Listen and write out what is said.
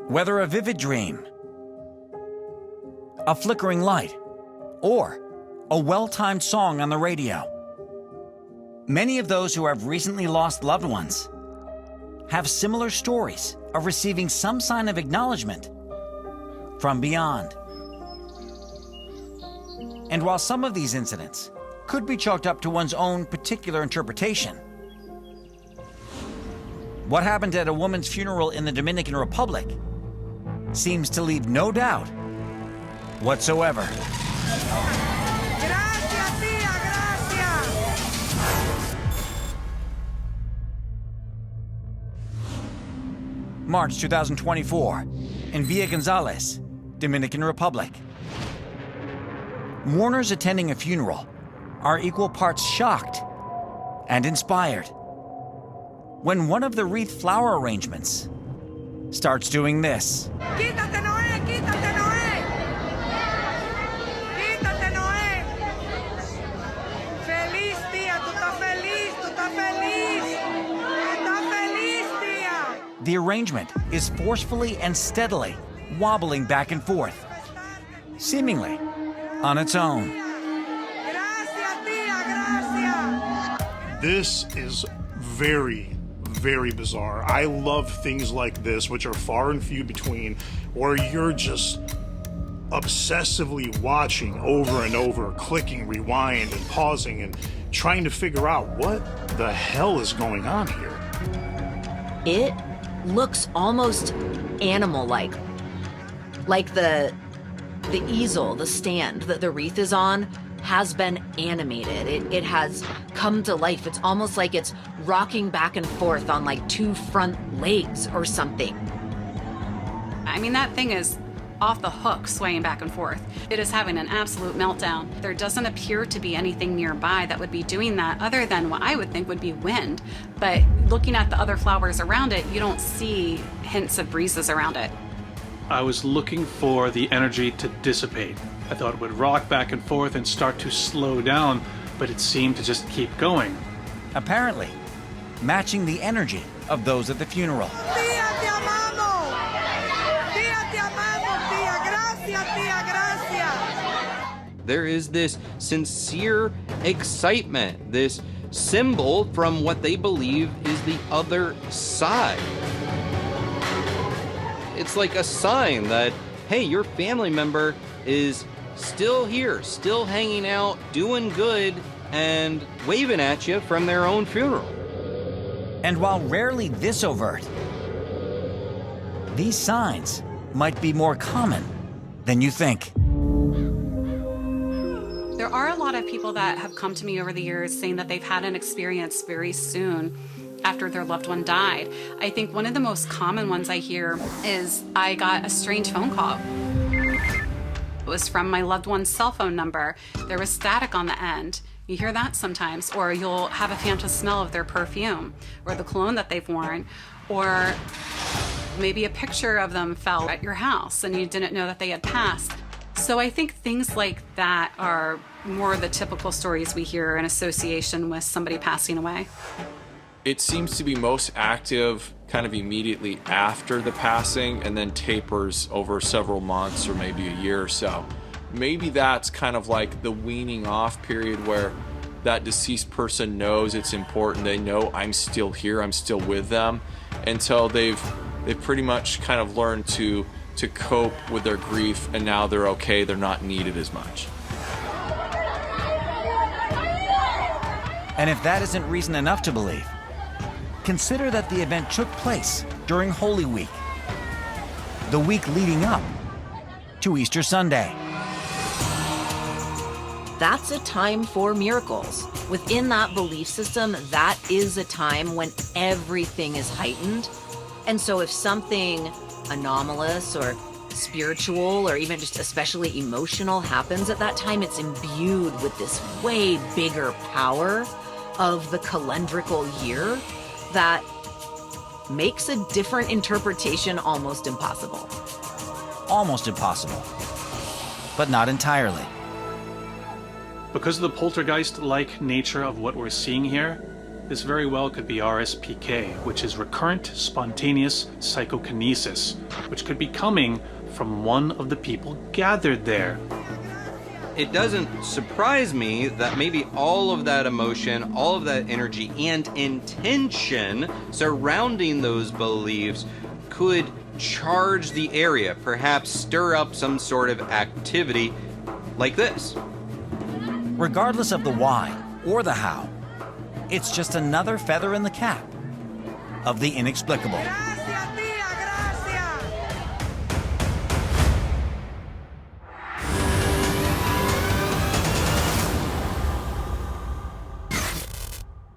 Whether a vivid dream, a flickering light, or a well-timed song on the radio, many of those who have recently lost loved ones have similar stories of receiving some sign of acknowledgement from beyond. And while some of these incidents could be chalked up to one's own particular interpretation, what happened at a woman's funeral in the Dominican Republic seems to leave no doubt whatsoever. March 2024, in Villa Gonzales, Dominican Republic. Mourners attending a funeral are equal parts shocked and inspired when one of the wreath flower arrangements starts doing this. Quítate, Noé! Quítate, Noé! Quítate, Noé! Feliz día, tú estás feliz, tú estás feliz. Estás feliz, tía. The arrangement is forcefully and steadily wobbling back and forth, seemingly on its own. Gracias, tía, gracias. This is very bizarre. I love things like this, which are far and few between, where you're just obsessively watching over and over, clicking rewind and pausing and trying to figure out what the hell is going on here. It looks almost animal-like. Like the easel, the stand that the wreath is on, has been animated. It has come to life. It's almost like it's rocking back and forth on like two front legs or something. I mean, that thing is off the hook, swaying back and forth. It is having an absolute meltdown. There doesn't appear to be anything nearby that would be doing that other than what I would think would be wind. But looking at the other flowers around it, you don't see hints of breezes around it. I was looking for the energy to dissipate. I thought it would rock back and forth and start to slow down, but it seemed to just keep going. Apparently, matching the energy of those at the funeral. Tía, te amamos. Tía, te amamos, tía. Gracias, tía, gracias. There is this sincere excitement, this symbol from what they believe is the other side. It's like a sign that, hey, your family member is still here, still hanging out, doing good, and waving at you from their own funeral. And while rarely this overt, these signs might be more common than you think. There are a lot of people that have come to me over the years saying that they've had an experience very soon after their loved one died. I think one of the most common ones I hear is, I got a strange phone call. It was from my loved one's cell phone number. There was static on the end. You hear that sometimes, or you'll have a phantom smell of their perfume or the cologne that they've worn, or maybe a picture of them fell at your house and you didn't know that they had passed. So I think things like that are more the typical stories we hear in association with somebody passing away. It seems to be most active kind of immediately after the passing and then tapers over several months or maybe a year or so. Maybe that's kind of like the weaning off period where that deceased person knows it's important. They know I'm still here, I'm still with them, until they've pretty much kind of learned to cope with their grief, and now they're okay, they're not needed as much. And if that isn't reason enough to believe, consider that the event took place during Holy Week, the week leading up to Easter Sunday. That's a time for miracles. Within that belief system, that is a time when everything is heightened. And so if something anomalous or spiritual or even just especially emotional happens at that time, it's imbued with this way bigger power of the calendrical year that makes a different interpretation almost impossible. Almost impossible, but not entirely. Because of the poltergeist-like nature of what we're seeing here, This very well could be RSPK, which is recurrent spontaneous psychokinesis, which could be coming from one of the people gathered there. It doesn't surprise me that maybe all of that emotion, all of that energy and intention surrounding those beliefs could charge the area, perhaps stir up some sort of activity like this. Regardless of the why or the how, it's just another feather in the cap of the inexplicable.